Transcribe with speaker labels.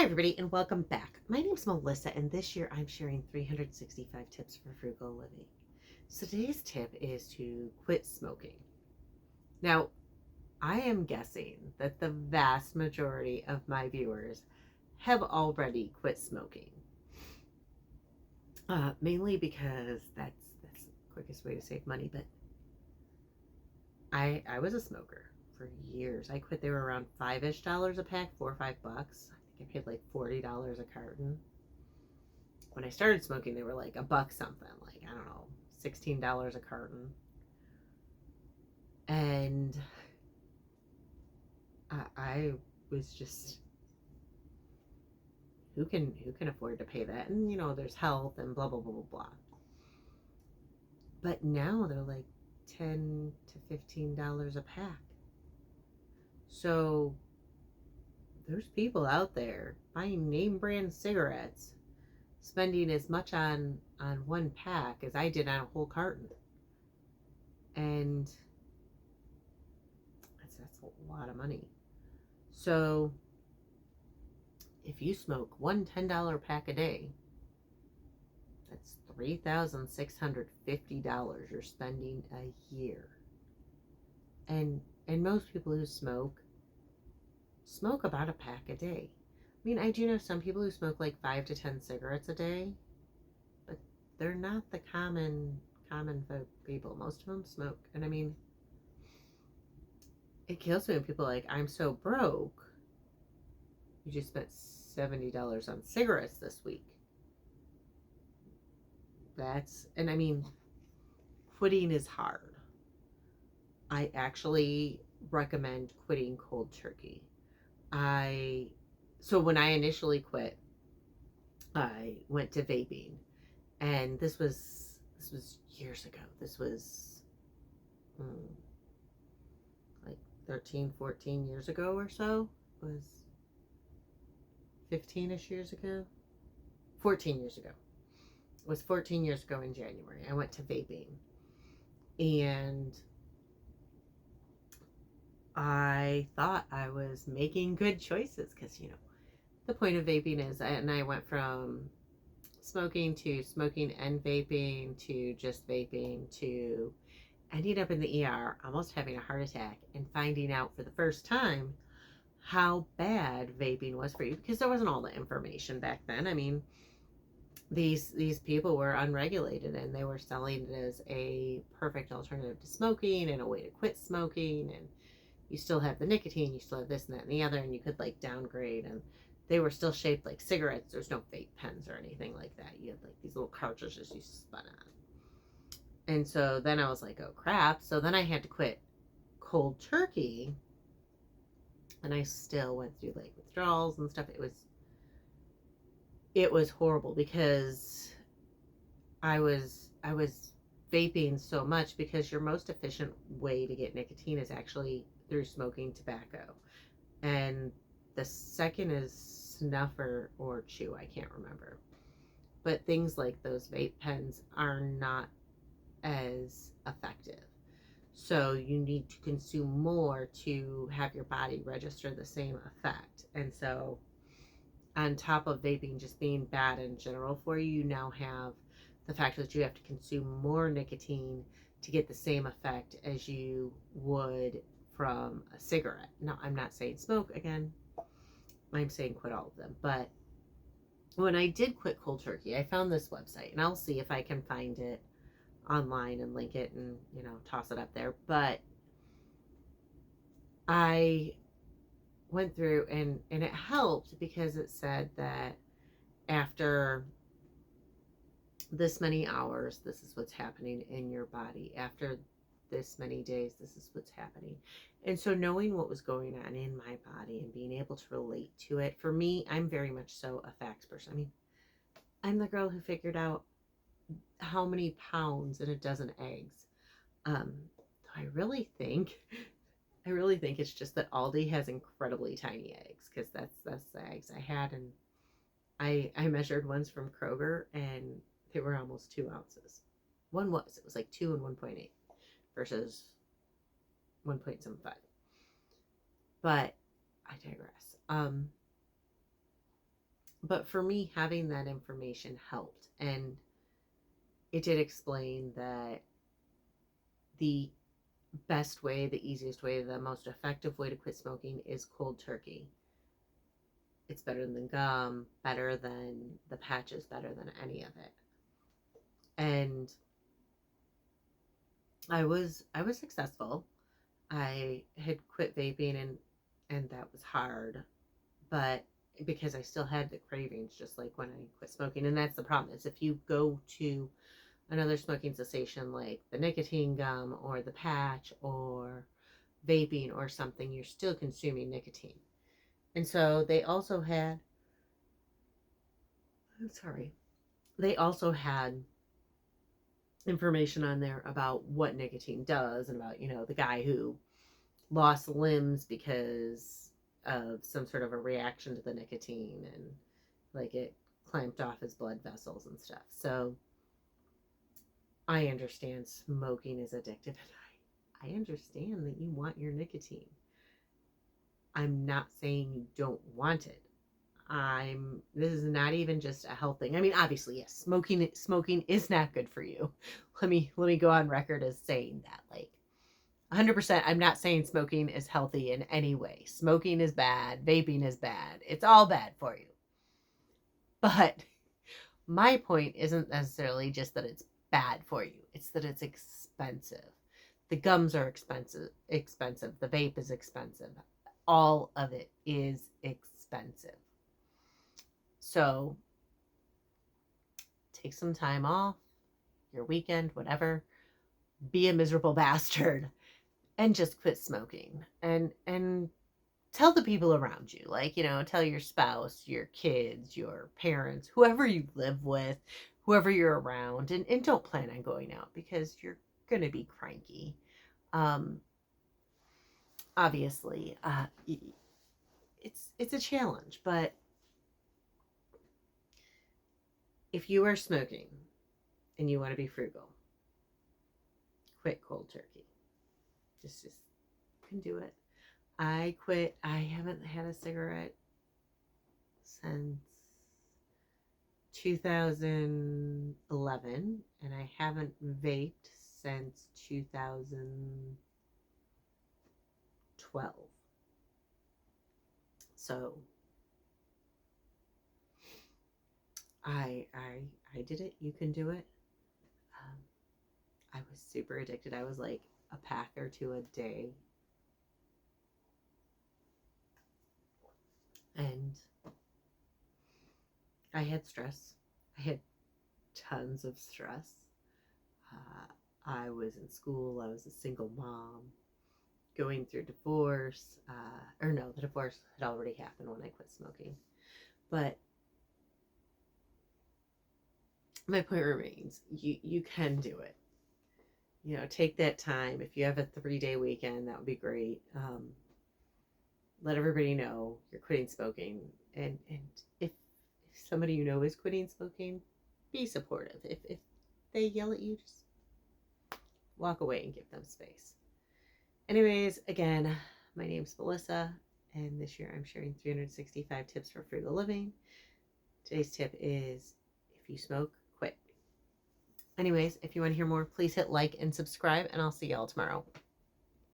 Speaker 1: Hi, everybody, and welcome back. My name's Melissa, and this year I'm sharing 365 tips for frugal living. So today's tip is to quit smoking. Now, I am guessing that the vast majority of my viewers have already quit smoking, mainly because that's the quickest way to save money. But I was a smoker for years. I quit. They were around $5-ish a pack, $4 or $5. I think I paid like $40 a carton. When I started smoking, they were like a buck something, like, I don't know, $16 a carton. And I was just, who can afford to pay that? And there's health and blah blah blah blah blah. But now they're like $10 to $15 a pack. So there's people out there buying name brand cigarettes, spending as much on one pack as I did on a whole carton. And that's a lot of money. So if you smoke one $10 pack a day, that's $3,650 you're spending a year. And most people who smoke about a pack a day. I mean, I do know some people who smoke like 5 to 10 cigarettes a day, but they're not the common folk people. Most of them smoke. And I mean, it kills me when people are like, I'm so broke. You just spent $70 on cigarettes this week. And I mean, quitting is hard. I actually recommend quitting cold turkey. So when I initially quit, I went to vaping, and this was years ago. This was like 13, 14 years ago or so. It was 15ish years ago. 14 years ago. It was 14 years ago in January. I went to vaping, and I thought I was making good choices because, the point of vaping is, and I went from smoking to smoking and vaping to just vaping to ending up in the ER, almost having a heart attack, and finding out for the first time how bad vaping was for you, because there wasn't all the information back then. I mean, these people were unregulated, and they were selling it as a perfect alternative to smoking and a way to quit smoking, and you still have the nicotine, you still have this and that and the other, and you could like downgrade, and they were still shaped like cigarettes. There's no vape pens or anything like that. You had like these little cartridges you spun on. And so then I was like, oh crap. So then I had to quit cold turkey, and I still went through like withdrawals and stuff. It was horrible because I was vaping so much, because your most efficient way to get nicotine is actually through smoking tobacco. And the second is snuff or chew. I can't remember. But things like those vape pens are not as effective. So you need to consume more to have your body register the same effect. And so, on top of vaping just being bad in general for you, you now have the fact that you have to consume more nicotine to get the same effect as you would from a cigarette. Now, I'm not saying smoke again, I'm saying quit all of them. But when I did quit cold turkey, I found this website, and I'll see if I can find it online and link it and, toss it up there. But I went through, and it helped because it said that after this many hours, this is what's happening in your body. After this many days, this is what's happening. And so knowing what was going on in my body and being able to relate to it, for me, I'm very much so a facts person. I mean, I'm the girl who figured out how many pounds in a dozen eggs. Um, I really think it's just that Aldi has incredibly tiny eggs, because that's the eggs I had, and I measured ones from Kroger, and they were almost 2 ounces. It was like 2 and 1.8 versus 1.75. But I digress. But for me, having that information helped. And it did explain that the best way, the easiest way, the most effective way to quit smoking is cold turkey. It's better than gum, better than the patches, better than any of it. And I was successful. I had quit vaping, and that was hard, but because I still had the cravings just like when I quit smoking. And that's the problem, is if you go to another smoking cessation like the nicotine gum or the patch or vaping or something, you're still consuming nicotine. And so I'm sorry, they also had information on there about what nicotine does, and about, the guy who lost limbs because of some sort of a reaction to the nicotine, and like it clamped off his blood vessels and stuff. So I understand smoking is addictive, and I understand that you want your nicotine. I'm not saying you don't want it. This is not even just a health thing. I mean, obviously, yes, smoking is not good for you. Let me go on record as saying that. Like 100%, I'm not saying smoking is healthy in any way. Smoking is bad, vaping is bad. It's all bad for you. But my point isn't necessarily just that it's bad for you. It's that it's expensive. The gums are expensive. The vape is expensive. All of it is expensive. So take some time off, your weekend, whatever. Be a miserable bastard and just quit smoking. And tell the people around you, like, tell your spouse, your kids, your parents, whoever you live with, whoever you're around, and don't plan on going out because you're going to be cranky. Obviously, it's a challenge, but if you are smoking and you want to be frugal, quit cold turkey. Just you can do it. I quit. I haven't had a cigarette since 2011, and I haven't vaped since 2012. So I did it. You can do it. I was super addicted. I was like a pack or two a day. And I had stress. I had tons of stress. I was in school. I was a single mom going through divorce. Or no, the divorce had already happened when I quit smoking. But my point remains, you can do it. Take that time. If you have a 3-day weekend, that would be great. Let everybody know you're quitting smoking. And if somebody you know is quitting smoking, be supportive. If they yell at you, just walk away and give them space. Anyways, again, my name's Melissa, and this year I'm sharing 365 tips for frugal living. Today's tip is, if you smoke, quit. Anyways, if you want to hear more, please hit like and subscribe, and I'll see y'all tomorrow.